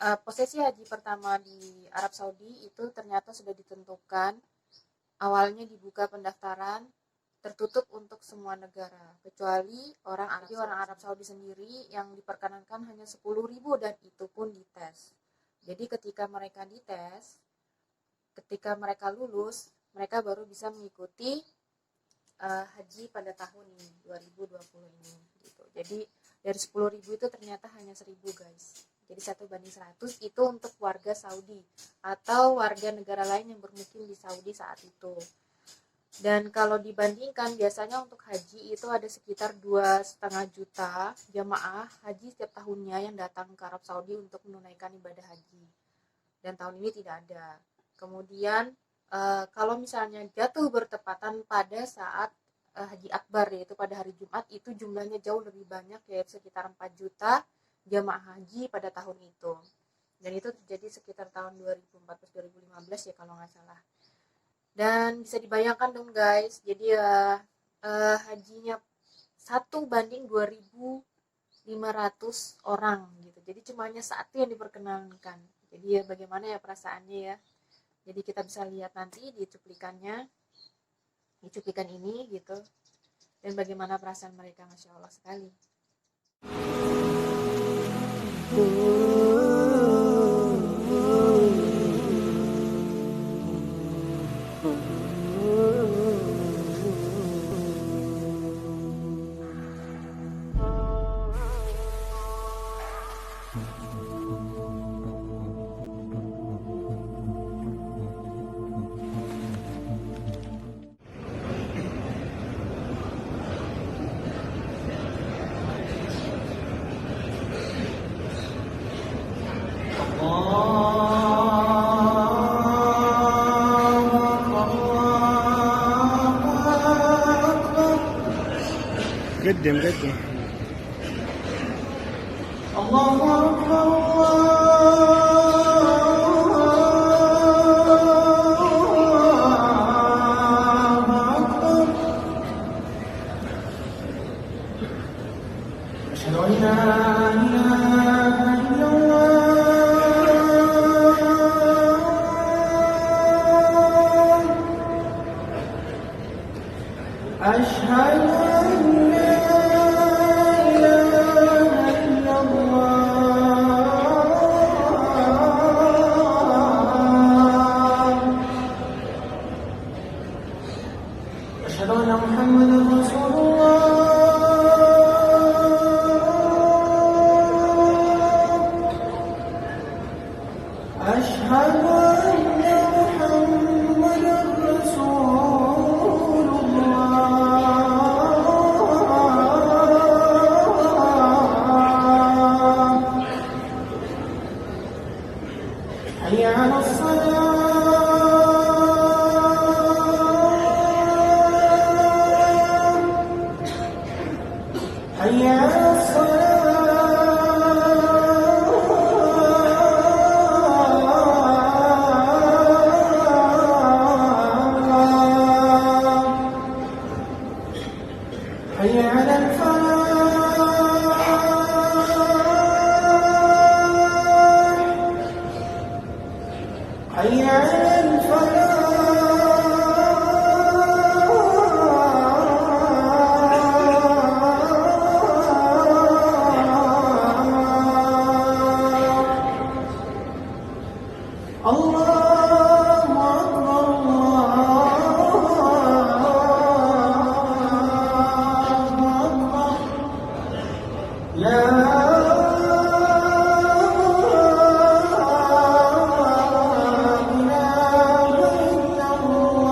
Posisi haji pertama di Arab Saudi itu ternyata sudah ditentukan. Awalnya dibuka pendaftaran, tertutup untuk semua negara kecuali orang Arab Saudi sendiri yang diperkenankan hanya 10.000 dan itu pun dites. Jadi ketika mereka dites, ketika mereka lulus, mereka baru bisa mengikuti haji pada tahun ini 2020 ini gitu. Jadi dari 10.000 itu ternyata hanya 1.000 guys. Jadi 1:100 itu untuk warga Saudi atau warga negara lain yang bermukim di Saudi saat itu. Dan kalau dibandingkan biasanya untuk haji itu ada sekitar 2,5 juta jamaah haji setiap tahunnya yang datang ke Arab Saudi untuk menunaikan ibadah haji. Dan tahun ini tidak ada. Kemudian kalau misalnya jatuh bertepatan pada saat Haji Akbar, yaitu pada hari Jumat, itu jumlahnya jauh lebih banyak, yaitu sekitar 4 juta jamaah haji pada tahun itu. Dan itu terjadi sekitar tahun 2014-2015 ya kalau nggak salah. Dan bisa dibayangkan dong guys, jadi hajinya 1:2.500 orang gitu. Jadi cuma hanya satu yang diperkenankan. Jadi ya bagaimana ya perasaannya ya. Jadi kita bisa lihat nanti di cuplikan ini gitu, dan bagaimana perasaan mereka, Masya Allah sekali. قدم الله أكبر الله أكبر أشهد أن لا إله إلا الله أشهد أن لا إله إلا الله أشهد أن محمدا رسول الله أشهد أن محمدا رسول الله حي على الصلاة حي على الصلاة حي على الفلاح حي على الفلاح الله أكبر الله أكبر لا إله إلا الله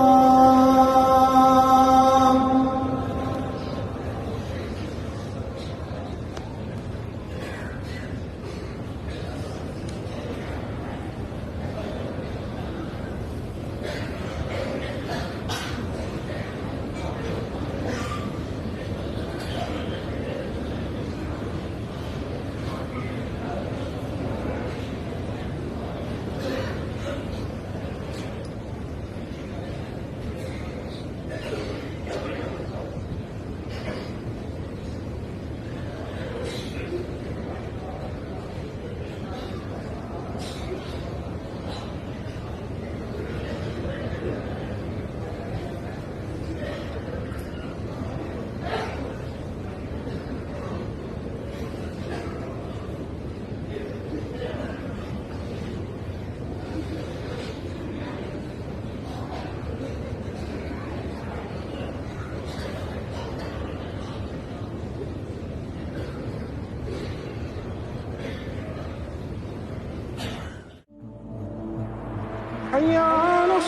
حي على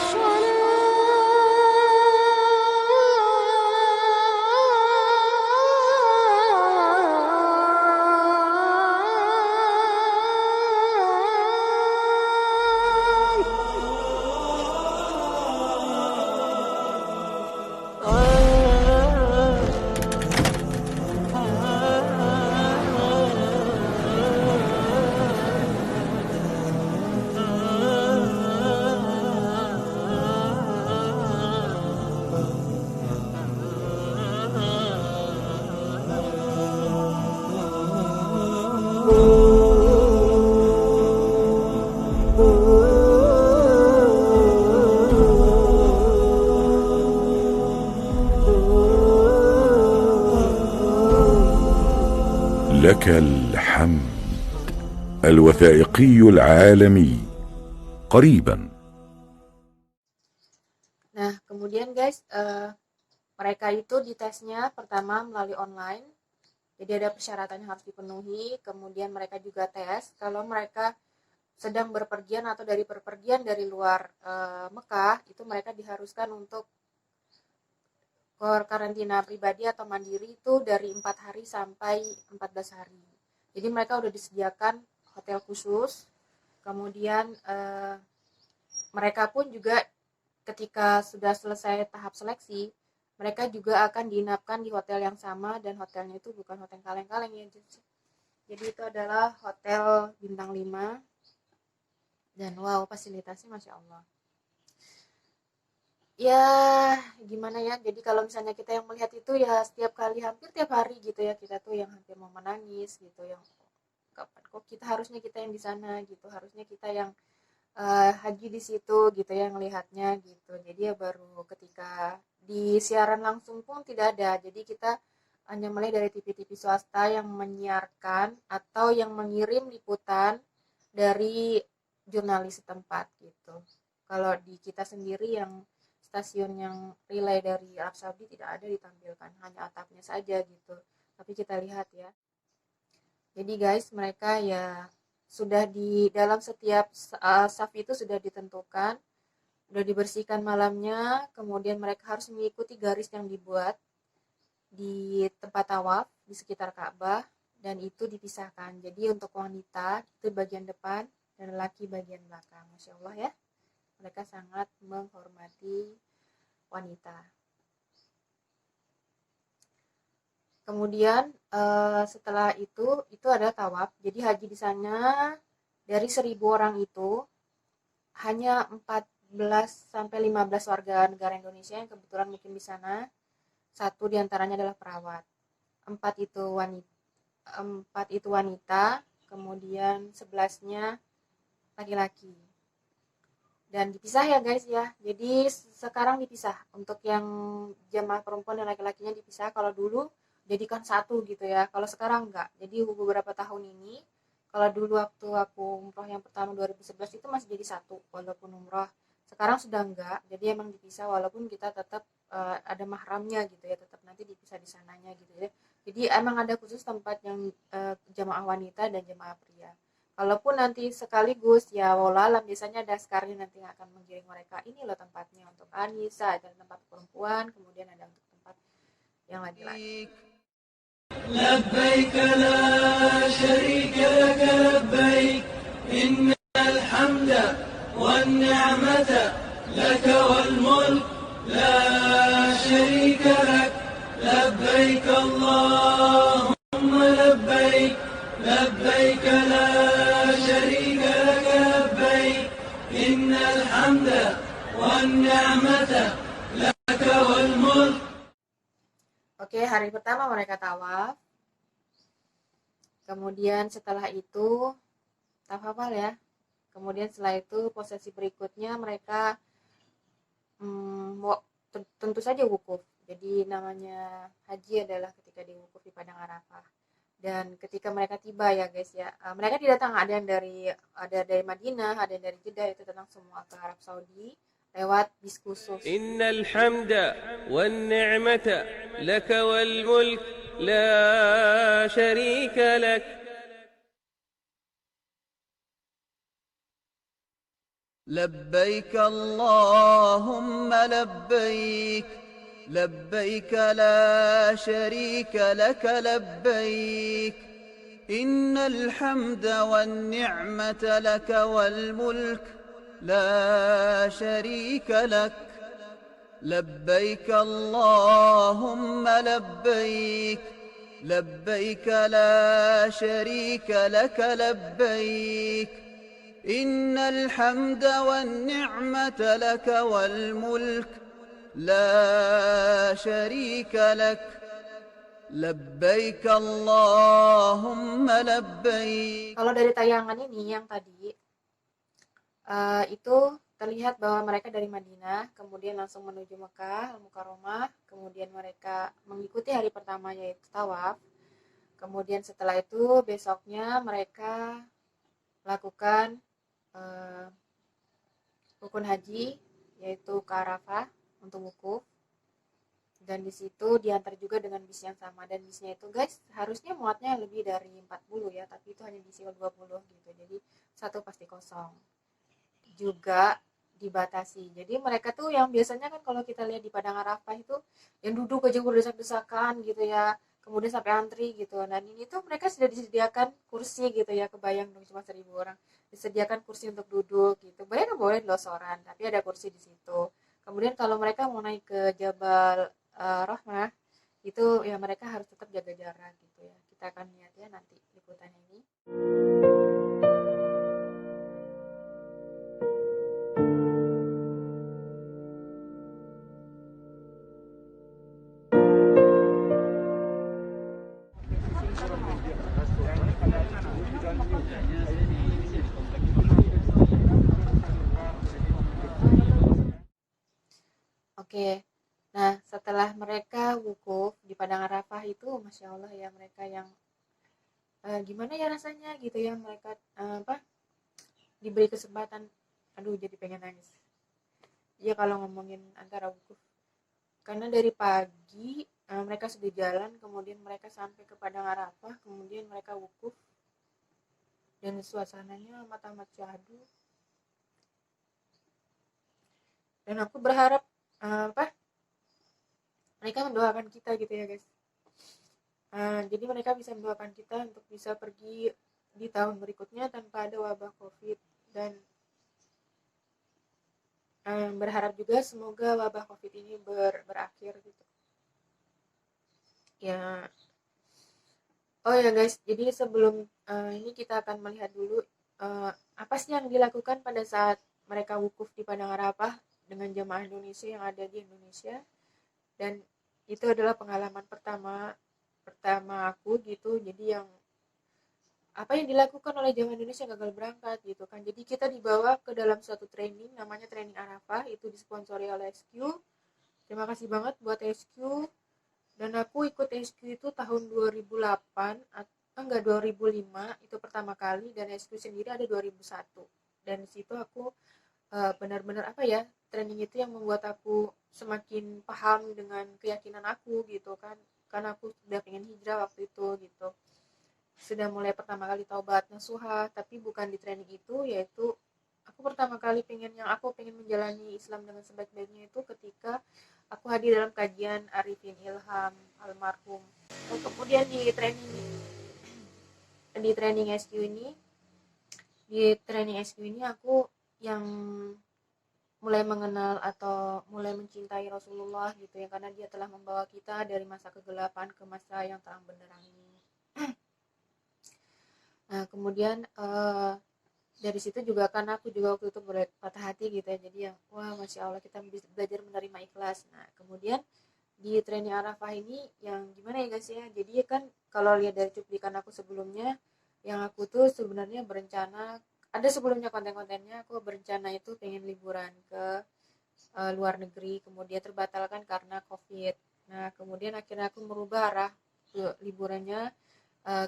لك الحمد الوثائقي العالمي قريبا. Nah, kemudian guys, mereka itu ditesnya pertama melalui online. Jadi ada persyaratan yang harus dipenuhi. Kemudian mereka juga tes kalau mereka sedang berpergian atau dari perpergian dari luar Mekah, itu mereka diharuskan untuk karantina pribadi atau mandiri itu dari 4 hari sampai 14 hari. Jadi mereka udah disediakan hotel khusus. Kemudian mereka pun juga ketika sudah selesai tahap seleksi, mereka juga akan diinapkan di hotel yang sama, dan hotelnya itu bukan hotel kaleng-kaleng ya. Jadi itu adalah hotel bintang 5. Dan wow, fasilitasnya Masya Allah. Ya gimana ya, jadi kalau misalnya kita yang melihat itu ya setiap kali, hampir tiap hari gitu ya, kita tuh yang hampir mau menangis gitu, yang kapan kok kita, harusnya kita yang di sana gitu, harusnya kita yang haji di situ gitu ya ngelihatnya gitu. Jadi ya baru ketika di siaran langsung pun tidak ada, jadi kita hanya melihat dari TV-TV swasta yang menyiarkan atau yang mengirim liputan dari jurnalis setempat gitu. Kalau di kita sendiri yang stasiun yang relay dari Arab Saudi tidak ada ditampilkan, hanya atapnya saja gitu. Tapi kita lihat ya. Jadi guys, mereka ya sudah di dalam setiap saf itu sudah ditentukan, sudah dibersihkan malamnya, kemudian mereka harus mengikuti garis yang dibuat di tempat tawaf di sekitar Ka'bah, dan itu dipisahkan. Jadi untuk wanita itu bagian depan dan laki bagian belakang. Masya Allah ya. Mereka sangat menghormati wanita. Kemudian setelah itu ada tawaf. Jadi haji di sana dari 1.000 orang itu hanya 14 sampai 15 warga negara Indonesia yang kebetulan mungkin di sana. 1 diantaranya adalah perawat. 4 itu wanita, kemudian 11-nya laki-laki. Dan dipisah ya guys ya. Jadi sekarang dipisah. Untuk yang jamaah perempuan dan laki-lakinya dipisah. Kalau dulu jadikan satu gitu ya. Kalau sekarang enggak. Jadi beberapa tahun ini, kalau dulu waktu aku umroh yang pertama 2011 itu masih jadi satu walaupun umroh. Sekarang sudah enggak. Jadi emang dipisah walaupun kita tetap ada mahramnya gitu ya. Tetap nanti dipisah di sananya gitu ya. Jadi emang ada khusus tempat yang jamaah wanita dan jamaah pria. Kalaupun nanti sekaligus ya wallahualam, biasanya ada askarnya nanti yang akan menggiring mereka, ini loh tempatnya untuk Anissa, ada tempat perempuan, kemudian ada untuk tempat yang laki-laki. لبيك لا شريك لك لبيك إن الحمد والنعمة لك والملك لا شريك لك لبيك اللهم لبيك لبيك لا شريك لك لبيك إن الحمد والنعمة لك والملك. Oke, hari pertama mereka tawaf. Kemudian setelah itu tawaf ya. Kemudian setelah itu prosesi berikutnya mereka tentu saja wukuf. Jadi namanya haji adalah ketika diwukuf di padang Arafah. Dan ketika mereka tiba ya guys ya, mereka tidak datang, ada dari Madinah, ada dari Jeddah, itu datang semua ke Arab Saudi lewat bis khusus. Innal hamda wan ni'mata laka wal mulk la syarika lak لبيك اللهم لبيك لبيك لا شريك لك لبيك إن الحمد والنعمة لك والملك لا شريك لك لبيك اللهم لبيك لبيك لا شريك لك لبيك إن الحمد والنعمة لك والملك لا شريك لك لبيك اللهم لبيك. Kalau dari tayangan ini yang tadi itu terlihat bahwa mereka dari Madinah kemudian langsung menuju Mekah Al-Mukarramah, kemudian mereka mengikuti hari pertama yaitu tawaf. Kemudian setelah itu besoknya mereka lakukan rukun haji yaitu ke Arafah untuk wukuf, dan di situ diantar juga dengan bis yang sama, dan bisnya itu guys harusnya muatnya lebih dari 40 ya, tapi itu hanya diisi 20 gitu, jadi satu pasti kosong. Juga dibatasi, jadi mereka tuh yang biasanya kan kalau kita lihat di Padang Arafah itu yang duduk aja berdesak-desakan gitu ya, kemudian sampai antri gitu. Dan ini tuh mereka sudah disediakan kursi gitu ya, kebayang dong cuma 1.000 orang disediakan kursi untuk duduk gitu. Mereka boleh losoran tapi ada kursi di situ. Kemudian kalau mereka mau naik ke Jabal Rahmah itu ya mereka harus tetap jaga jarak gitu ya. Kita akan lihat ya nanti liputannya ini. Oke, nah setelah mereka wukuf di Padang Arafah itu, Masya Allah ya, mereka yang gimana ya rasanya gitu ya, mereka diberi kesempatan, aduh jadi pengen nangis ya kalau ngomongin antara wukuf, karena dari pagi mereka sudah jalan, kemudian mereka sampai ke Padang Arafah, kemudian mereka wukuf, dan suasananya amat-amat syahdu, dan aku berharap mereka mendoakan kita gitu ya guys. Jadi mereka bisa mendoakan kita untuk bisa pergi di tahun berikutnya tanpa ada wabah COVID, dan berharap juga semoga wabah COVID ini berakhir gitu ya. Oh ya guys, jadi sebelum ini kita akan melihat dulu apa sih yang dilakukan pada saat mereka wukuf di Padang Arafah dengan jemaah Indonesia yang ada di Indonesia. Dan itu adalah pengalaman pertama aku gitu. Jadi yang apa yang dilakukan oleh jemaah Indonesia gagal berangkat gitu kan. Jadi kita dibawa ke dalam suatu training namanya training Arafah, itu disponsori oleh SQ. Terima kasih banget buat SQ. Dan aku ikut SQ itu tahun 2008 enggak 2005 itu pertama kali, dan SQ sendiri ada 2001. Dan di situ aku benar-benar apa ya, training itu yang membuat aku semakin paham dengan keyakinan aku gitu kan, karena aku sudah pengen hijrah waktu itu gitu, sudah mulai pertama kali taubat nasuha, tapi bukan di training itu, yaitu aku pertama kali pengen menjalani Islam dengan sebaik-baiknya itu ketika aku hadir dalam kajian Arifin Ilham almarhum. Kemudian di training SQ ini aku yang mulai mengenal atau mulai mencintai Rasulullah gitu ya, karena dia telah membawa kita dari masa kegelapan ke masa yang terang benderang ini. Nah kemudian dari situ juga karena aku juga waktu itu patah hati gitu ya, jadi yang wah Masya Allah kita belajar menerima ikhlas. Nah kemudian di training Arafah ini yang gimana ya guys ya, jadi kan kalau lihat dari cuplikan aku sebelumnya, yang aku tuh sebenarnya berencana, ada sebelumnya konten-kontennya aku berencana itu pengen liburan ke luar negeri, kemudian terbatalkan karena COVID. Nah kemudian akhirnya aku merubah arah ke liburannya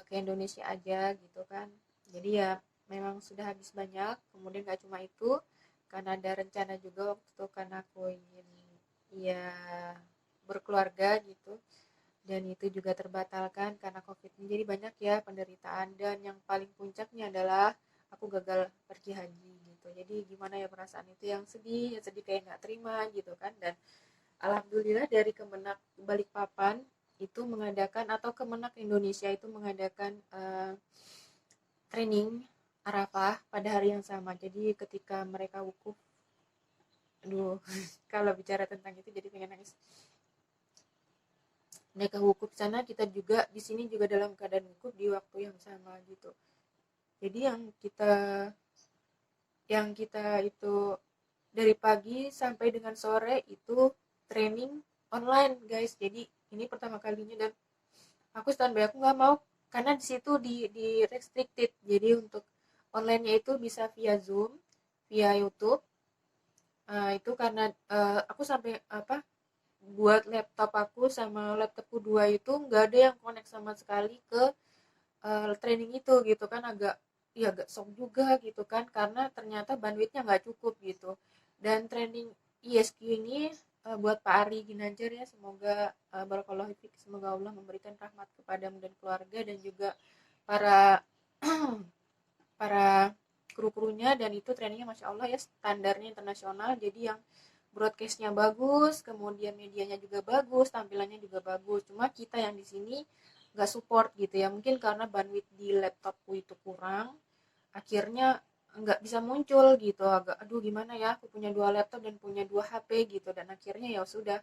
ke Indonesia aja gitu kan. Jadi ya memang sudah habis banyak. Kemudian gak cuma itu, karena ada rencana juga waktu itu karena aku ingin ya berkeluarga gitu, dan itu juga terbatalkan karena COVID. Jadi banyak ya penderitaan, dan yang paling puncaknya adalah aku gagal pergi haji gitu. gitu. Jadi gimana ya perasaan itu, yang sedih kayak nggak terima gitu kan. Dan alhamdulillah dari Kemenak Balikpapan itu mengadakan, atau Kemenak Indonesia itu mengadakan training Arafah pada hari yang sama. Jadi ketika mereka wukuf, aduh kalau bicara tentang itu jadi pengen nangis. Mereka wukuf sana, kita juga di sini juga dalam keadaan wukuf di waktu yang sama gitu. Jadi yang kita itu dari pagi sampai dengan sore itu training online guys. Jadi ini pertama kalinya, dan aku standby, aku nggak mau karena di situ di restricted. Jadi untuk online-nya itu bisa via Zoom, via YouTube. Itu karena aku sampai buat laptop aku sama laptopku 2 itu nggak ada yang connect sama sekali ke training itu gitu kan. Agak shock juga gitu kan, karena ternyata bandwidthnya nggak cukup gitu. Dan training ISQ ini buat Pak Ari Ginanjar ya, semoga barakallahu fiik, semoga Allah memberikan rahmat kepadamu dan keluarga, dan juga para para kru-krunya. Dan itu trainingnya masya Allah ya, standarnya internasional. Jadi yang broadcastnya bagus, kemudian medianya juga bagus, tampilannya juga bagus. Cuma kita yang di sini nggak support gitu ya, mungkin karena bandwidth di laptopku itu kurang, akhirnya nggak bisa muncul gitu. Agak aduh gimana ya, aku punya 2 laptop dan punya 2 HP gitu. Dan akhirnya ya sudah,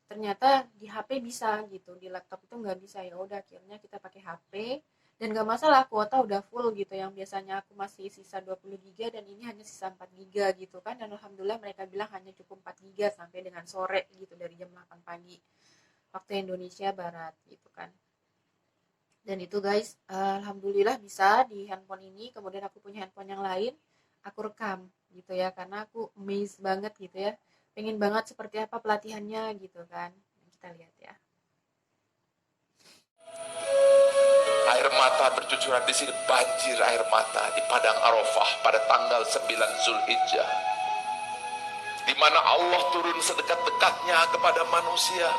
ternyata di HP bisa gitu, di laptop itu nggak bisa. Ya udah akhirnya kita pakai HP, dan nggak masalah, kuota udah full gitu. Yang biasanya aku masih sisa 20 GB dan ini hanya sisa 4 GB gitu kan. Dan alhamdulillah mereka bilang hanya cukup 4 GB sampai dengan sore gitu, dari jam 8 pagi waktu Indonesia Barat gitu kan. Dan itu guys, alhamdulillah bisa di handphone ini. Kemudian aku punya handphone yang lain, aku rekam gitu ya, karena aku amazed banget gitu ya, pengen banget seperti apa pelatihannya gitu kan. Kita lihat ya. Air mata bercucuran di sini, banjir air mata di padang Arafah pada tanggal 9 Zulhijjah, di mana Allah turun sedekat-dekatnya kepada manusia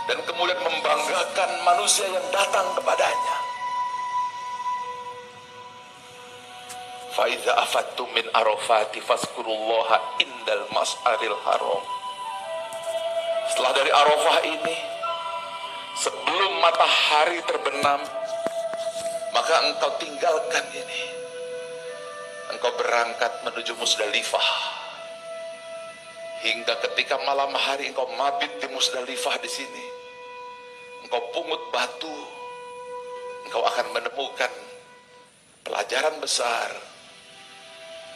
dan kemudian membanggakan manusia yang datang kepadanya. Faiza afattum min arafati fazkurullaha indal mas'aril haram. Setelah dari Arafah ini, sebelum matahari terbenam, maka engkau tinggalkan ini, engkau berangkat menuju Musdalifah, hingga ketika malam hari engkau mabit di Musdalifah. Di sini engkau pungut batu, engkau akan menemukan pelajaran besar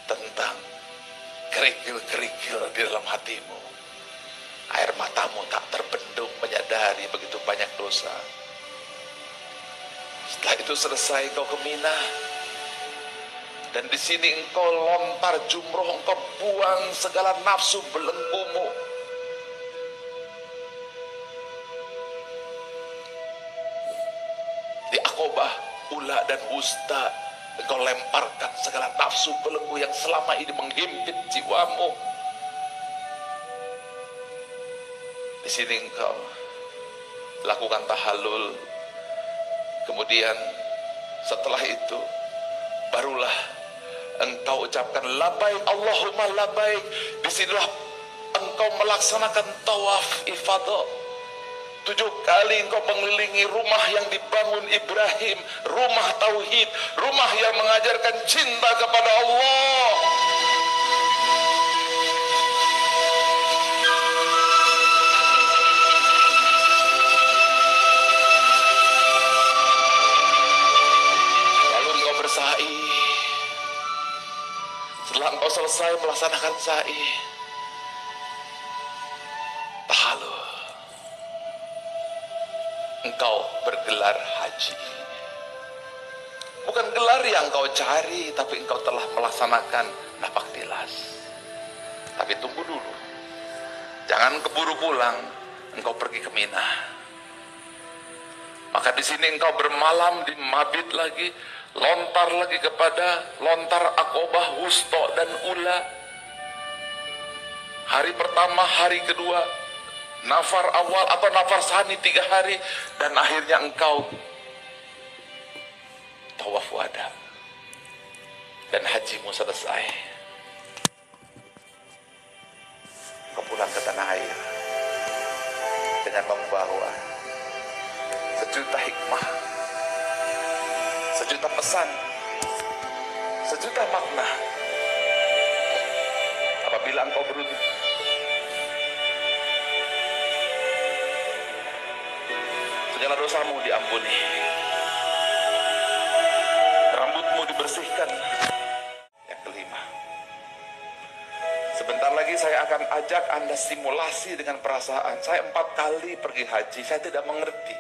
tentang kerikil-kerikil di dalam hatimu. Air matamu tak terbendung menyadari begitu banyak dosa. Setelah itu selesai, engkau ke Mina, dan di sini engkau lontar jumroh, engkau buang segala nafsu belenggumu. Di Aqobah, Ula dan Wusta, engkau lemparkan segala nafsu belenggu yang selama ini menghimpit jiwamu. Di sini engkau lakukan tahallul. Kemudian setelah itu barulah engkau ucapkan labaik Allahumma labaik. Disinilah engkau melaksanakan tawaf ifadah. 7 kali engkau mengelilingi rumah yang dibangun Ibrahim, rumah tauhid, rumah yang mengajarkan cinta kepada Allah. Setelah engkau selesai melaksanakan sa'i, tahallul, engkau bergelar haji. Bukan gelar yang engkau cari, tapi engkau telah melaksanakan napak tilas. Tapi tunggu dulu, jangan keburu pulang, engkau pergi ke Mina. Maka di sini engkau bermalam di mabit lagi, lontar lagi kepada lontar Aqobah, Wusta dan Ula. Hari pertama, hari kedua, nafar awal atau nafar sani 3 hari, dan akhirnya engkau tawaf wada dan hajimu selesai. Engkau pulang ke tanah air dengan membawa sejuta hikmah, sejuta pesan, sejuta makna. Apabila engkau beruntung, segala dosamu diampuni, rambutmu dibersihkan. Yang kelima, sebentar lagi saya akan ajak Anda simulasi dengan perasaan. Saya 4 kali pergi haji, saya tidak mengerti.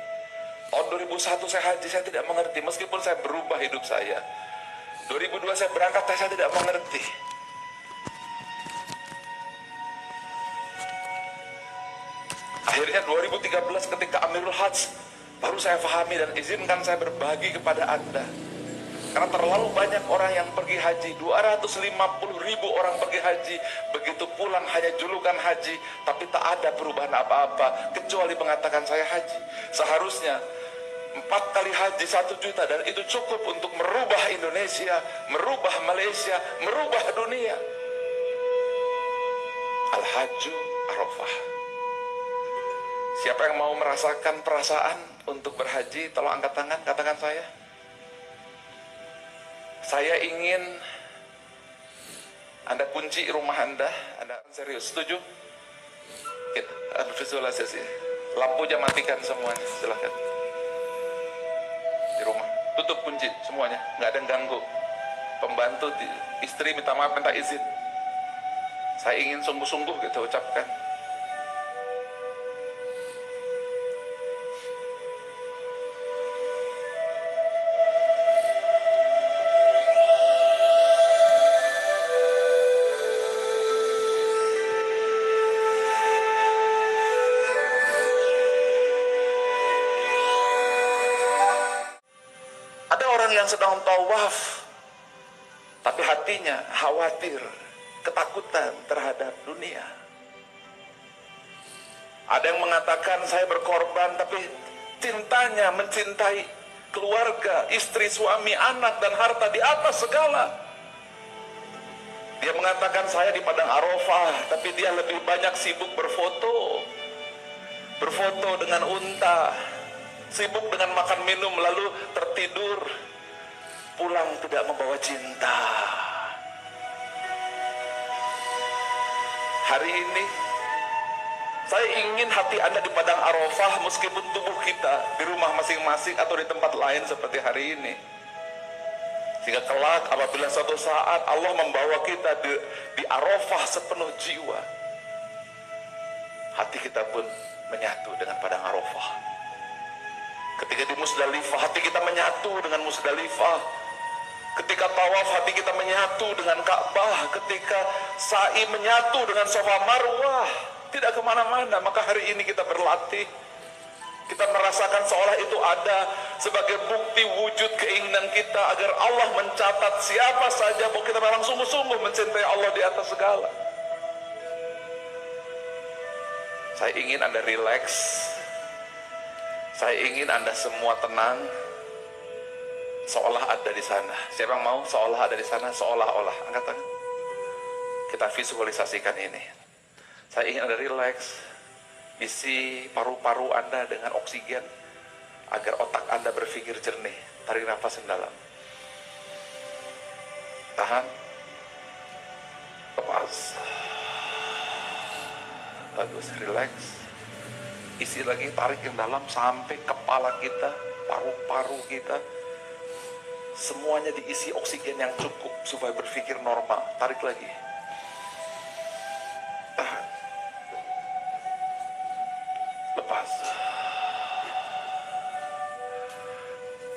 Tahun 2001 saya haji, saya tidak mengerti. Meskipun saya berubah hidup saya. 2002 saya berangkat, saya tidak mengerti. Akhirnya 2013 ketika Amirul Hajj, baru saya pahami dan izinkan saya berbagi kepada Anda. Karena terlalu banyak orang yang pergi haji, 250.000 orang pergi haji, begitu pulang hanya julukan haji, tapi tak ada perubahan apa-apa, kecuali mengatakan saya haji. Seharusnya 4 kali haji 1 juta, dan itu cukup untuk merubah Indonesia, merubah Malaysia, merubah dunia. Al-Hajju Arafah. Siapa yang mau merasakan perasaan untuk berhaji, tolong angkat tangan, katakan saya. Saya ingin Anda kunci rumah Anda serius, setuju? Kita visualisasi. Lampunya matikan semuanya, silahkan. Di rumah, tutup kunci semuanya, nggak ada yang ganggu. Pembantu, istri minta maaf, minta izin. Saya ingin sungguh-sungguh kita ucapkan. Ada orang yang sedang tawaf, tapi hatinya khawatir, ketakutan terhadap dunia. Ada yang mengatakan saya berkorban, tapi cintanya mencintai keluarga, istri, suami, anak, dan harta di atas segala. Dia mengatakan saya di Padang Arafah, tapi dia lebih banyak sibuk berfoto dengan unta, sibuk dengan makan minum, lalu tertidur, pulang tidak membawa cinta. Hari ini saya ingin hati Anda di Padang Arafah, meskipun tubuh kita di rumah masing-masing atau di tempat lain seperti hari ini. Sehingga kelak apabila suatu saat Allah membawa kita di Arafah sepenuh jiwa, hati kita pun menyatu dengan Padang Arafah. Ketika di Musdalifah, hati kita menyatu dengan Musdalifah. Ketika tawaf, hati kita menyatu dengan Ka'bah. Ketika sa'i, menyatu dengan Safa Marwah. Tidak kemana-mana. Maka hari ini kita berlatih. Kita merasakan seolah itu ada sebagai bukti wujud keinginan kita agar Allah mencatat siapa saja bahwa kita memang sungguh-sungguh mencintai Allah di atas segala. Saya ingin Anda rileks. Saya ingin Anda semua tenang, seolah ada di sana. Siapa yang mau seolah ada di sana, seolah-olah? Angkat tangan. Kita visualisasikan ini. Saya ingin Anda rileks, isi paru-paru Anda dengan oksigen, agar otak Anda berpikir jernih. Tarik nafas yang dalam. Tahan. Lepas. Bagus, rileks. Isi lagi, tarik yang dalam sampai kepala kita, paru-paru kita, semuanya diisi oksigen yang cukup supaya berpikir normal. Tarik lagi. Tahan. Lepas.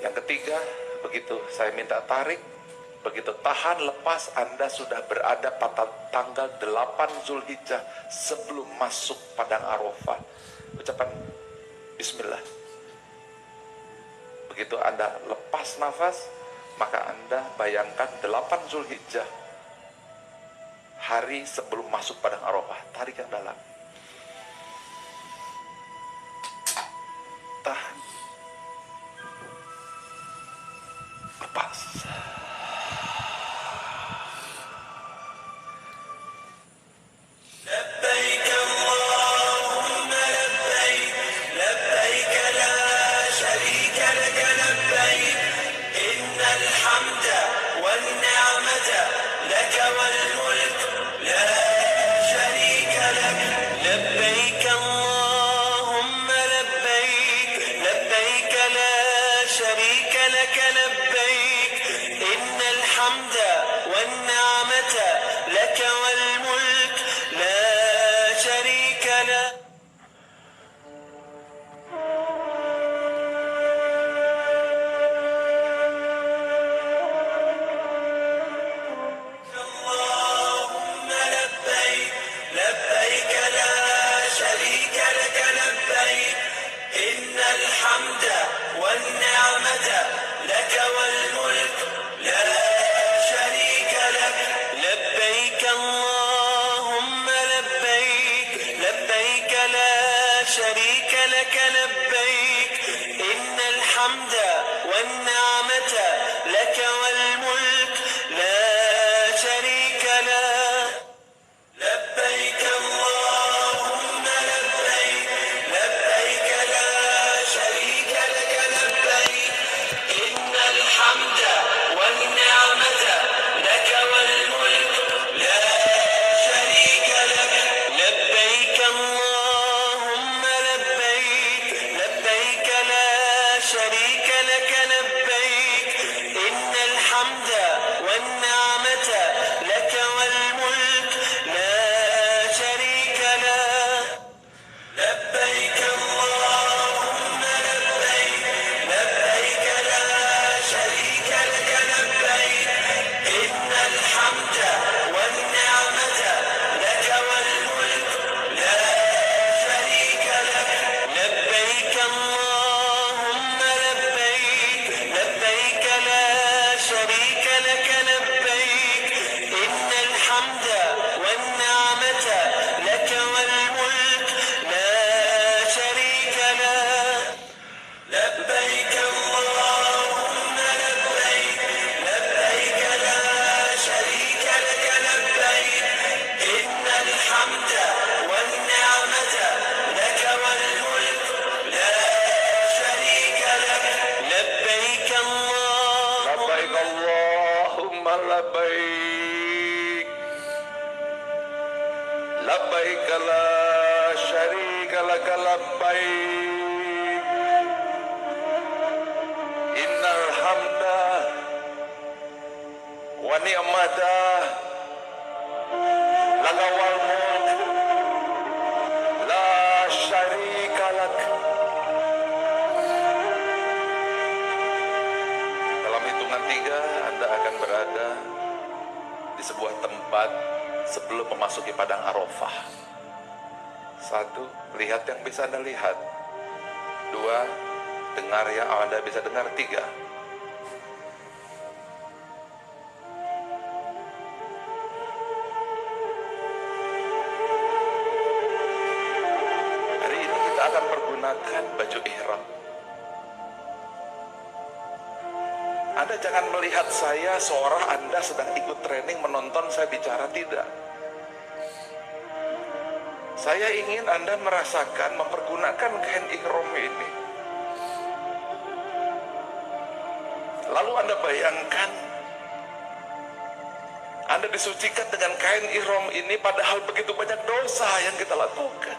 Yang ketiga, begitu saya minta tarik, begitu tahan, lepas, Anda sudah berada pada tanggal 8 Zulhijjah sebelum masuk Padang Arafah. Ucapan Bismillah. Begitu Anda lepas nafas, maka Anda bayangkan 8 Zulhijjah, hari sebelum masuk Padang Arafah. Tarik yang dalam. Tahan. Lepas. لبيك والملك لا شريك له. اللهم لبيك لبيك لا شريك لك لبيك إن الحمد والنعمة لك والملك لا شريك لك. لبيك اللهم لبيك لبيك لا شريك لك لبيك إن الحمد والنعمة لك والملك لا شريك له. لبيك اللهم لبيك لبيك لا شريك لك لبيك إن الحمد والنعمة لك والملك لا شريك لك. لبيك اللهم لبيك لبيك لا شريك لك لبيك إن الحمد والنعمة لك والملك لا شريك له. لبيك اللهم لبيك لبيك لا شريك لك لبيك إن الحمد والنعمة لك والملك لا شريك لك. لبيك اللهم لبيك لبيك لا شريك لك لبيك إن الحمد والنعمة لك والملك لا شريك له. لبيك اللهم لبيك لبيك لا شريك لك لبيك إن الحمد والنعمة لك والملك لا شريك لك. لبيك اللهم لبيك لبيك لا شريك لك لبيك إن الحمد والنعمة لك والملك لا شريك لك. Dalam hitungan 3 Anda akan berada di sebuah tempat sebelum memasuki padang Arafah. 1, lihat yang bisa Anda lihat. 2, dengar yang Anda bisa dengar. 3, hari ini kita akan pergunakan baju ihram. Anda jangan melihat saya seorang Anda sedang ikut training menonton saya bicara, tidak. Saya ingin Anda merasakan mempergunakan kain ihram ini. Lalu Anda bayangkan Anda disucikan dengan kain ihram ini, padahal begitu banyak dosa yang kita lakukan.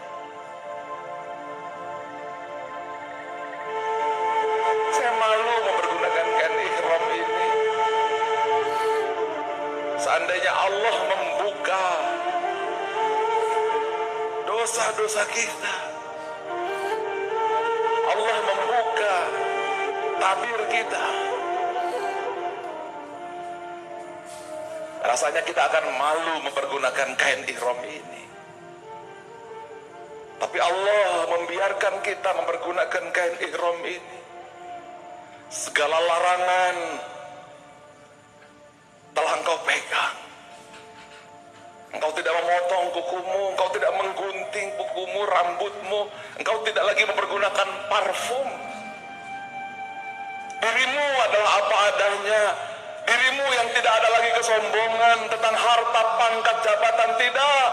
Saya malu mempergunakan kain ihram ini. Seandainya Allah membuka dosa-dosa kita, Allah membuka tabir kita, rasanya kita akan malu mempergunakan kain ihram ini. Tapi Allah membiarkan kita mempergunakan kain ihram ini. Segala larangan telah engkau pegang. Engkau tidak memotong kukumu, engkau tidak menggunting kukumu, rambutmu, engkau tidak lagi mempergunakan parfum. Dirimu adalah apa adanya. Dirimu yang tidak ada lagi kesombongan tentang harta, pangkat, jabatan, tidak.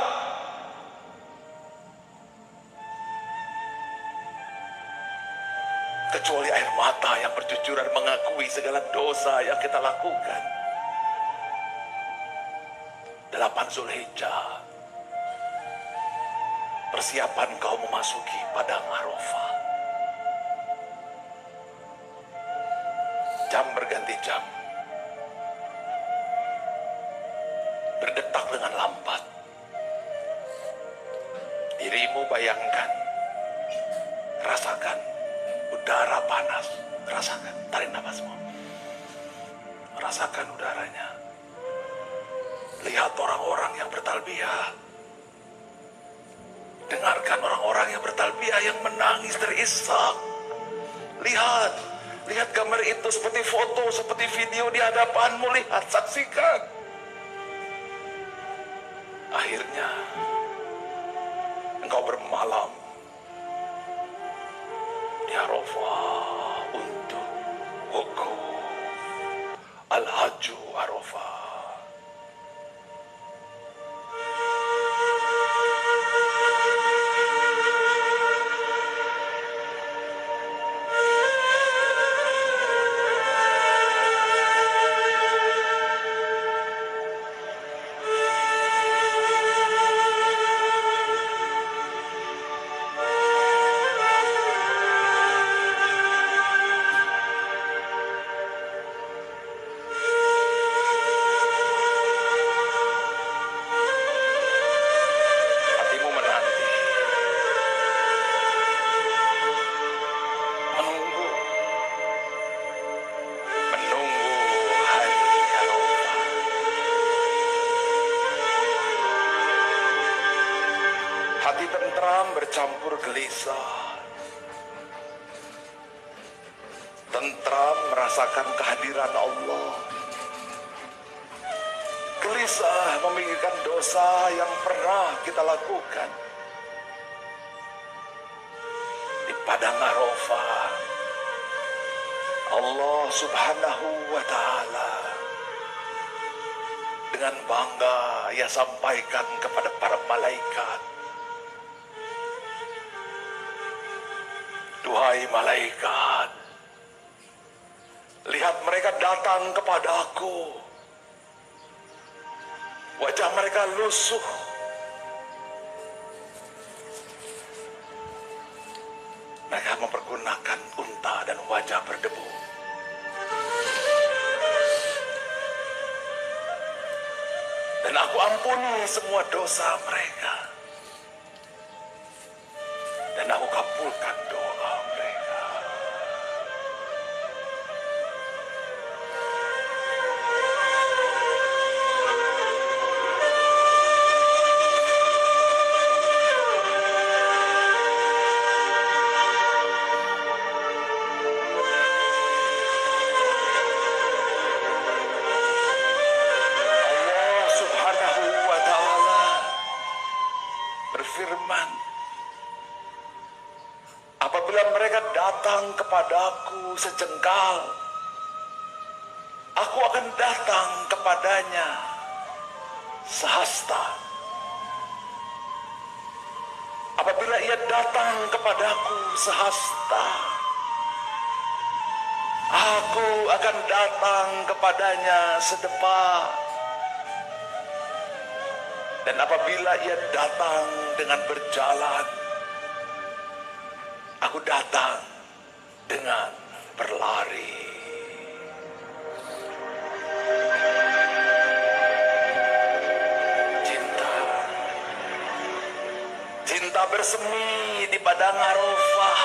Kecuali air mata yang bercucuran mengakui segala dosa yang kita lakukan. 8 Zulhijjah, persiapan kau memasuki padang Arafah. Jam berganti jam, berdetak dengan lambat. bayangkan, rasakan udara panas, rasakan, tarik nafasmu, rasakan udaranya. Lihat orang-orang yang bertalbiyah, dengarkan orang-orang yang bertalbiyah yang menangis terisak. Lihat gambar itu seperti foto, seperti video di hadapanmu. Lihat, saksikan. Akhirnya engkau bermalam di Arafah untuk wukuf Al-Hajju Arafah. Hati tentram bercampur gelisah. Tentram merasakan kehadiran Allah. Gelisah memikirkan dosa yang pernah kita lakukan. Di padang Arafah, Allah Subhanahu wa Ta'ala dengan bangga Ia sampaikan kepada para malaikat, "Duhai malaikat, lihat mereka datang kepadaku. Wajah mereka lusuh. Mereka mempergunakan unta dan wajah berdebu. Dan aku ampuni semua dosa mereka. Dan aku kabulkan doa mereka." Allah Subhanahu wa Ta'ala berfirman, "Apabila mereka datang kepadaku sejengkal, aku akan datang kepadanya sehasta. Apabila ia datang kepadaku sehasta, aku akan datang kepadanya sedepa. Dan apabila ia datang dengan berjalan, aku datang dengan berlari." Cinta bersemi di padang Arafah.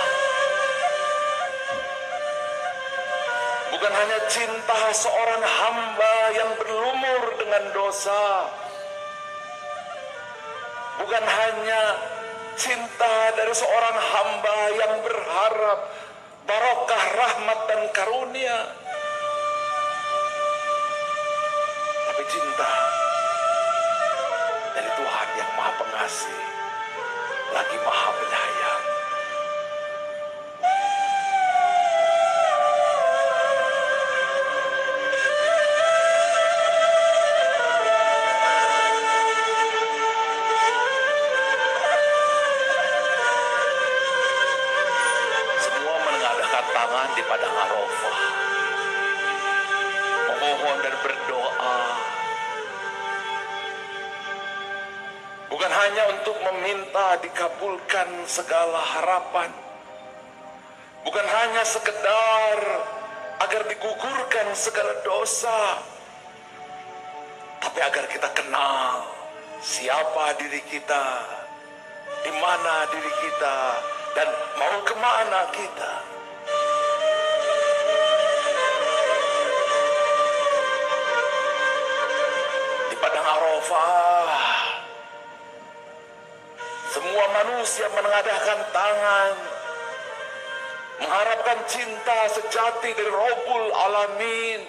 Bukan hanya cinta seorang hamba yang berlumur dengan dosa. Bukan hanya cinta dari seorang hamba yang berharap barokah rahmat dan karunia. Tapi cinta dari Tuhan yang Maha Pengasih, lagi Maha Penyayang. Semua menengadahkan tangan di padang Arafah, memohon dan berdoa. Bukan hanya untuk meminta dikabulkan segala harapan. Bukan hanya sekedar agar digugurkan segala dosa. Tapi agar kita kenal siapa diri kita di mana diri kita dan mau kemana kita. Di padang Arafah, semua manusia menengadahkan tangan, mengharapkan cinta sejati dari Rabbul Alamin.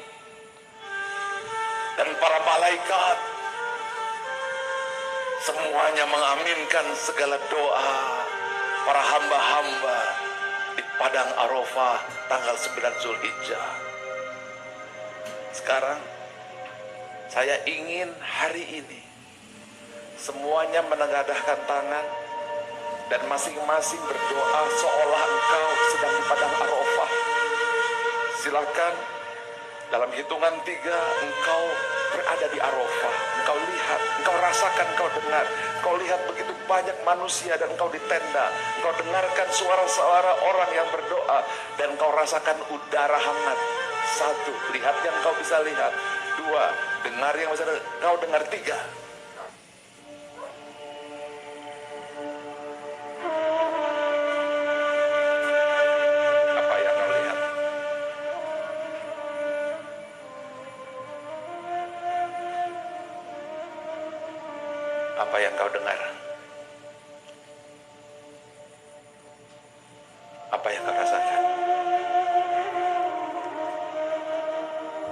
Dan para malaikat semuanya mengaminkan segala doa para hamba-hamba di padang Arafah tanggal 9 Zulhijjah. Sekarang saya ingin hari ini semuanya menengadahkan tangan dan masing-masing berdoa seolah engkau sedang di padang Arafah. Silakan dalam hitungan 3 engkau berada di Arafah. Engkau lihat, engkau rasakan, engkau dengar. Engkau lihat begitu banyak manusia dan engkau di tenda. Engkau dengarkan suara-suara orang yang berdoa dan engkau rasakan udara hangat. 1, lihat yang engkau bisa lihat. 2, dengar yang bisa engkau dengar. 3, apa yang kau dengar? Apa yang kau rasakan?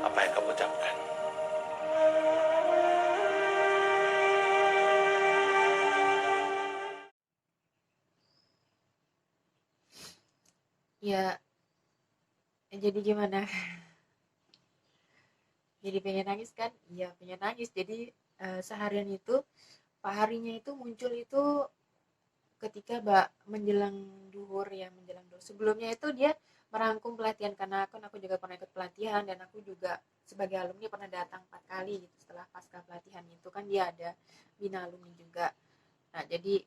Apa yang kau ucapkan? Ya, jadi gimana? Jadi pengen nangis kan? Iya, pengen nangis. Jadi seharian itu, paharinya itu muncul itu ketika menjelang duhur ya, menjelang duhur. Sebelumnya itu dia merangkum pelatihan, karena aku juga pernah ikut pelatihan dan aku juga sebagai alumni pernah datang 4 kali gitu. Setelah pasca pelatihan itu kan dia ada bina alumni juga. Nah, jadi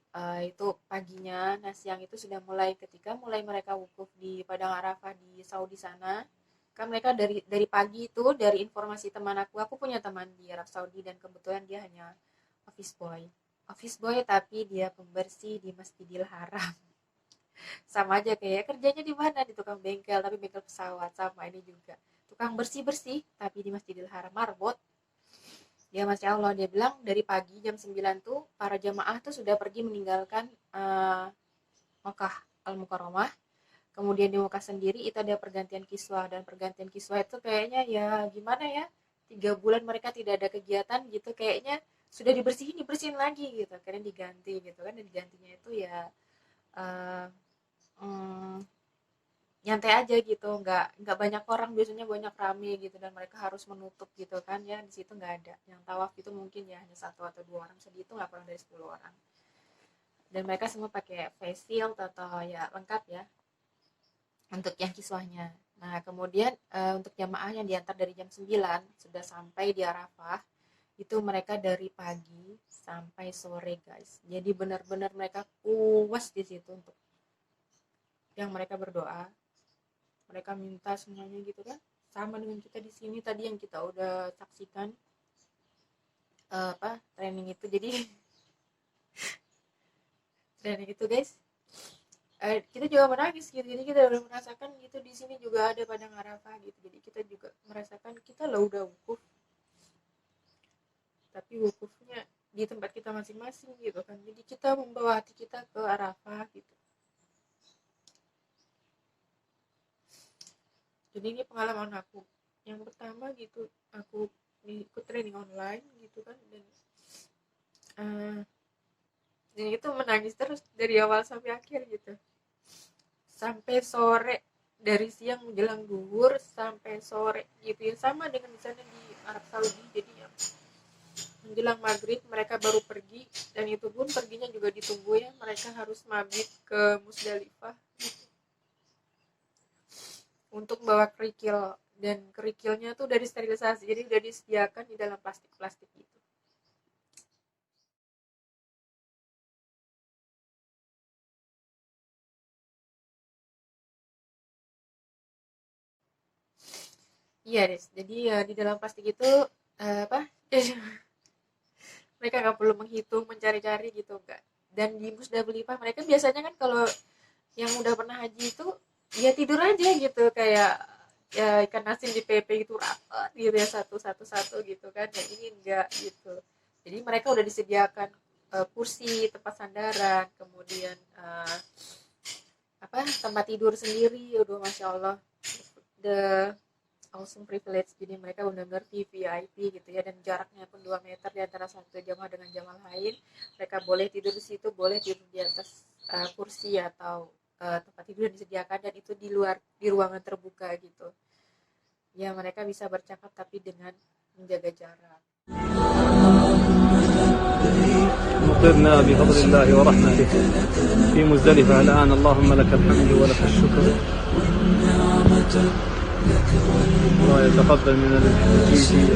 itu paginya, nah siang itu sudah ketika mulai mereka wukuf di Padang Arafah di Saudi sana. Kan mereka dari pagi itu, dari informasi teman aku punya teman di Arab Saudi dan kebetulan dia hanya office boy tapi dia pembersih di Masjidil Haram. Sama aja kayak kerjanya di mana, di tukang bengkel tapi bengkel pesawat. Sama ini juga tukang bersih tapi di Masjidil Haram, marbot. Ya Masya Allah, dia bilang dari pagi jam 9 tuh para jamaah tuh sudah pergi meninggalkan Makkah Al-Mukarramah. Kemudian di Makkah sendiri itu ada pergantian kiswah, dan pergantian kiswah itu kayaknya ya gimana ya, 3 bulan mereka tidak ada kegiatan gitu, kayaknya sudah dibersihin lagi gitu, akhirnya diganti gitu kan. Dan digantinya itu ya nyantai aja gitu, nggak banyak orang, biasanya banyak rame gitu dan mereka harus menutup gitu kan ya. Di situ nggak ada yang tawaf, itu mungkin ya hanya 1 atau 2 orang, sedih itu nggak kurang dari 10 orang, dan mereka semua pakai face shield atau ya lengkap ya untuk yang kiswahnya. Nah kemudian untuk jamaah yang diantar dari jam 9 sudah sampai di Arafah, itu mereka dari pagi sampai sore guys. Jadi benar-benar mereka puas di situ untuk yang mereka berdoa, mereka minta semuanya gitu kan, sama dengan kita di sini tadi yang kita udah saksikan training itu. Jadi training itu guys, kita juga menangis gitu. Jadi kita udah merasakan gitu, di sini juga ada Padang Arafah gitu. Jadi kita juga merasakan kita lah udah wukuf, tapi wukufnya di tempat kita masing-masing gitu kan. Jadi kita membawa hati kita ke Arafah gitu. Jadi ini pengalaman aku yang pertama gitu, aku ikut training online gitu kan, dan itu menangis terus dari awal sampai akhir gitu, sampai sore, dari siang menjelang duhur sampai sore gitu ya. Sama dengan di sana di Arab Saudi, jadi ya menjelang maghrib mereka baru pergi, dan itu pun perginya juga ditunggu ya, mereka harus mabit ke Musdalifah gitu, untuk bawa kerikil, dan kerikilnya tuh udah disterilisasi, jadi udah disediakan di dalam plastik-plastik gitu. Iya Des, jadi ya di dalam plastik itu mereka nggak perlu menghitung, mencari-cari gitu, nggak Dan di Musdalifah mereka biasanya kan kalau yang udah pernah haji itu ya tidur aja gitu, kayak ya ikan asin di PP itu rapat gitu ya, satu gitu kan. Ya ini enggak gitu. Jadi mereka udah disediakan kursi, tempat sandaran, kemudian tempat tidur sendiri. Udah masya Allah, the awesome privilege. Jadi mereka benar-benar VVIP gitu ya, dan jaraknya pun 2 meter di antara satu jamaah dengan jamaah lain. Mereka boleh tidur di situ, boleh tidur di atas kursi atau tempat tidur yang disediakan, dan itu di luar, di ruangan terbuka gitu ya. Mereka bisa bercakap tapi dengan menjaga jarak. مطرنا بفضل الله ورحمته في مزدلفة الآن. اللهم لك الحمد ولك الشكر ويتقبل من الحجيج.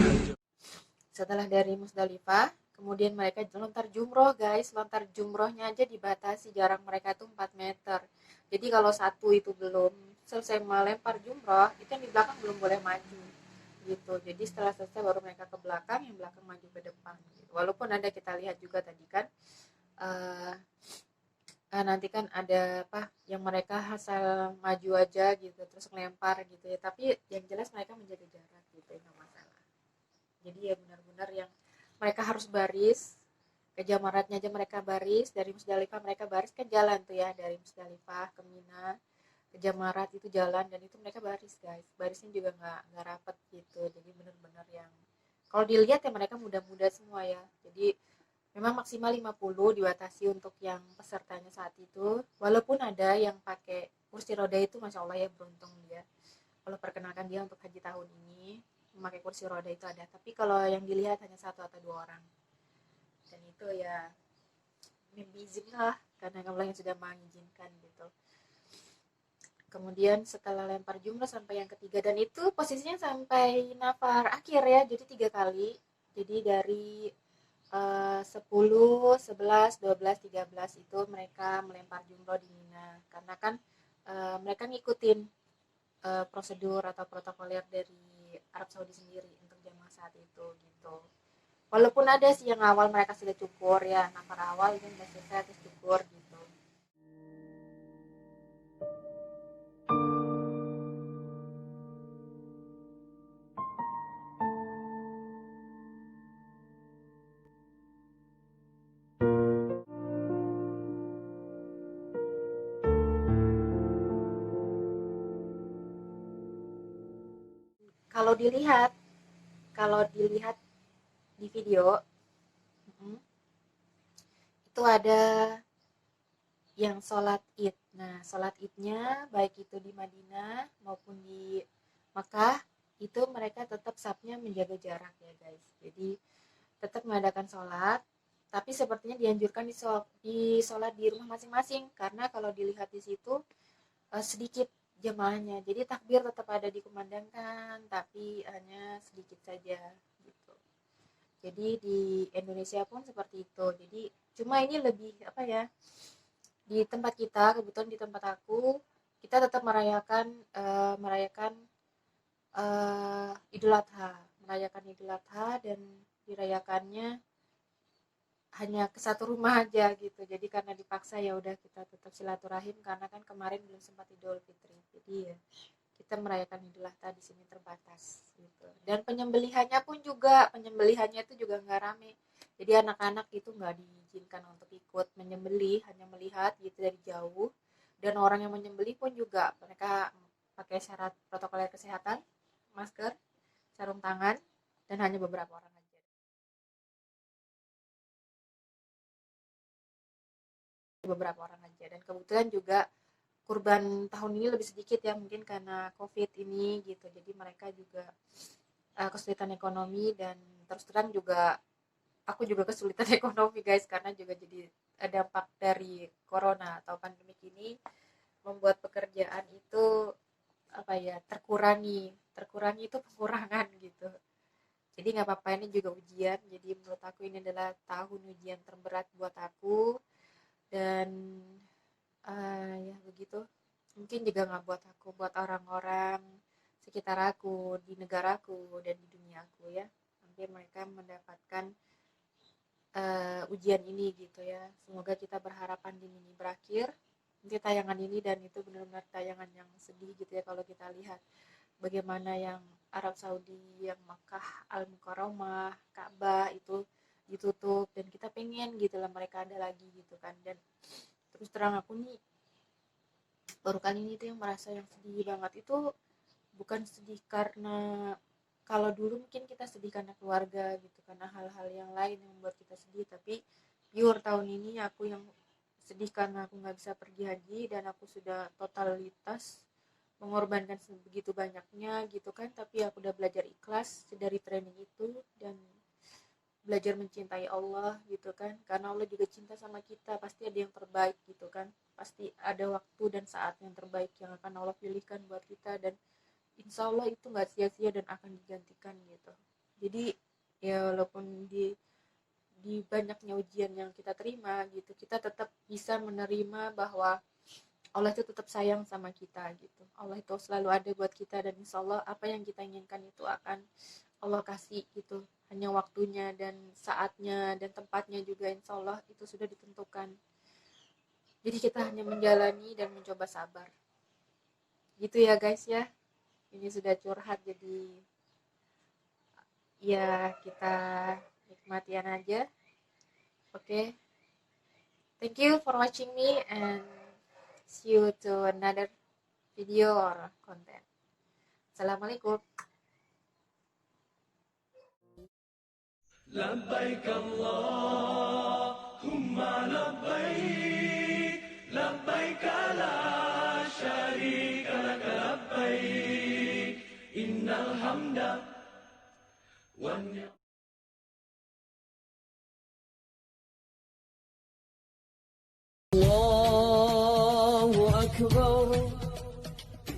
Setelah dari Musdalifah, kemudian mereka lontar jumroh guys. Lontar jumrohnya aja dibatasi, jarak mereka tuh 4 meter. Jadi kalau satu itu belum selesai melempar jumroh, itu yang di belakang belum boleh maju gitu. Jadi setelah selesai baru mereka ke belakang, yang belakang maju ke depan gitu. Walaupun ada, kita lihat juga tadi kan nanti kan ada yang mereka asal maju aja gitu terus ngelempar gitu ya, tapi yang jelas mereka menjaga jarak gitu ya, nggak masalah. Jadi ya benar-benar yang mereka harus baris, ke jamaratnya aja mereka baris. Dari Musdalifah mereka baris kan jalan tuh ya, dari Musdalifah ke Mina ke jamarat itu jalan, dan itu mereka baris guys. Barisnya juga nggak rapet gitu. Jadi benar-benar yang kalau dilihat ya mereka muda-muda semua ya. Jadi memang maksimal 50 dibatasi untuk yang pesertanya saat itu. Walaupun ada yang pakai kursi roda itu masya Allah ya, beruntung dia. Kalau perkenalkan dia untuk haji tahun ini memakai kursi roda itu ada. Tapi kalau yang dilihat hanya 1 atau 2 orang. Dan itu ya membizim lah, karena Allah yang sudah mengizinkan gitu. Kemudian setelah lempar jumrah sampai yang ketiga, dan itu posisinya sampai nafar akhir ya, jadi 3 kali. Jadi dari 10, 11, 12, 13 itu mereka melempar jumroh di Mina, karena kan mereka ngikutin prosedur atau protokoler dari Arab Saudi sendiri untuk jamaah saat itu gitu. Walaupun ada sih yang awal mereka sudah cukur ya, nafar awal itu sudah selesai terus cukur gitu. Kalau dilihat di video itu ada yang sholat id. Nah, sholat idnya baik itu di Madinah maupun di Makkah, itu mereka tetap safnya menjaga jarak ya guys. Jadi tetap mengadakan sholat, tapi sepertinya dianjurkan di sholat di rumah masing-masing, karena kalau dilihat di situ sedikit jemaahnya. Jadi takbir tetap ada dikumandangkan, tapi hanya sedikit saja gitu. Jadi di Indonesia pun seperti itu. Jadi cuma ini lebih di tempat kita, kebetulan di tempat aku, kita tetap merayakan Idul Adha, dan dirayakannya hanya ke satu rumah aja gitu. Jadi karena dipaksa ya udah kita tetap silaturahim, karena kan kemarin belum sempat Idul Fitri. Jadi ya kita merayakan Idul Adha di sini terbatas gitu. Dan penyembelihannya itu juga nggak rame. Jadi anak-anak itu nggak diizinkan untuk ikut menyembelih, hanya melihat gitu dari jauh. Dan orang yang menyembelih pun juga mereka pakai syarat protokol kesehatan, masker, sarung tangan, dan hanya beberapa orang aja. Dan kebetulan juga kurban tahun ini lebih sedikit ya, mungkin karena COVID ini gitu. Jadi mereka juga kesulitan ekonomi, dan terus terang juga aku juga kesulitan ekonomi guys, karena juga jadi dampak dari corona atau pandemik ini membuat pekerjaan itu terkurangi itu pengurangan gitu. Jadi nggak apa-apa, ini juga ujian. Jadi menurut aku ini adalah tahun ujian terberat buat aku, dan ya begitu. Mungkin juga nggak buat aku, buat orang-orang sekitar aku, di negaraku dan di dunia aku ya. Hampir mereka mendapatkan ujian ini gitu ya. Semoga kita berharap pandemi ini berakhir. Nanti tayangan ini dan itu benar-benar tayangan yang sedih gitu ya kalau kita lihat bagaimana yang Arab Saudi, yang Makkah Al-Mukarramah, Ka'bah itu ditutup dan kita pengen gitu lah mereka ada lagi gitu kan. Dan terus terang aku nih baru kali ini tuh yang merasa yang sedih banget itu bukan sedih karena kalau dulu mungkin kita sedih karena keluarga gitu, karena hal-hal yang lain yang membuat kita sedih, tapi pure tahun ini aku yang sedih karena aku nggak bisa pergi haji dan aku sudah totalitas mengorbankan begitu banyaknya gitu kan, tapi aku udah belajar ikhlas dari training itu dan belajar mencintai Allah gitu kan, karena Allah juga cinta sama kita, pasti ada yang terbaik gitu kan, pasti ada waktu dan saat yang terbaik yang akan Allah pilihkan buat kita dan insya Allah itu nggak sia-sia dan akan digantikan gitu. Jadi ya walaupun di banyaknya ujian yang kita terima gitu, kita tetap bisa menerima bahwa Allah itu tetap sayang sama kita gitu. Allah itu selalu ada buat kita dan insya Allah apa yang kita inginkan itu akan Allah kasih gitu. Hanya waktunya dan saatnya dan tempatnya juga insya Allah itu sudah ditentukan. Jadi kita hanya menjalani dan mencoba sabar. Gitu ya guys ya. Ini sudah curhat jadi ya kita nikmatian aja. Oke. Thank you for watching me and see you to another video or content. Assalamualaikum. لبيك اللهم لبيك لبيك لا شريك لك لبيك إن الحمد والنعمة الله أكبر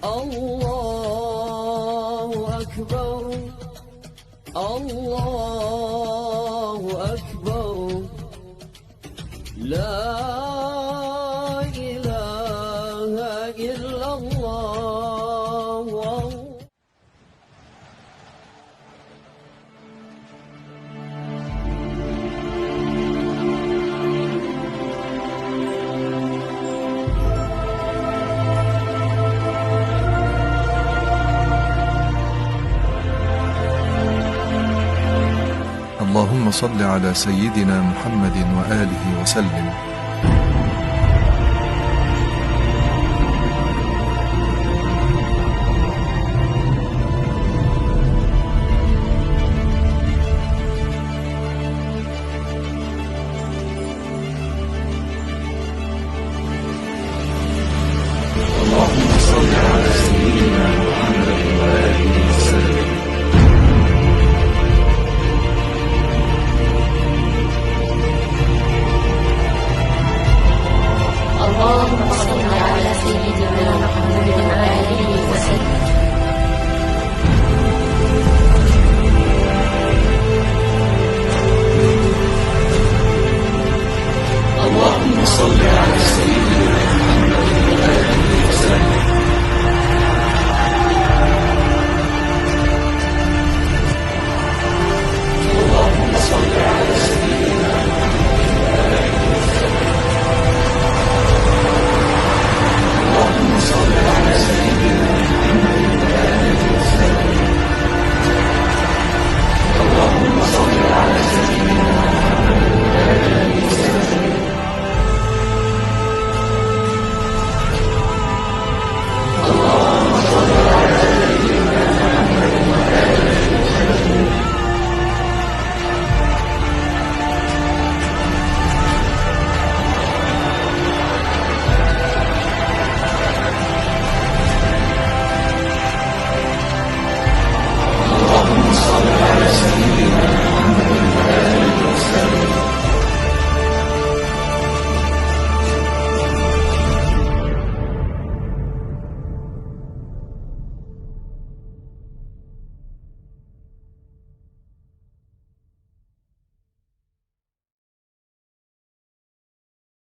الله أكبر الله أكبر لا إله إلا الله. اللهم صل على سيدنا محمد وآله وسلم.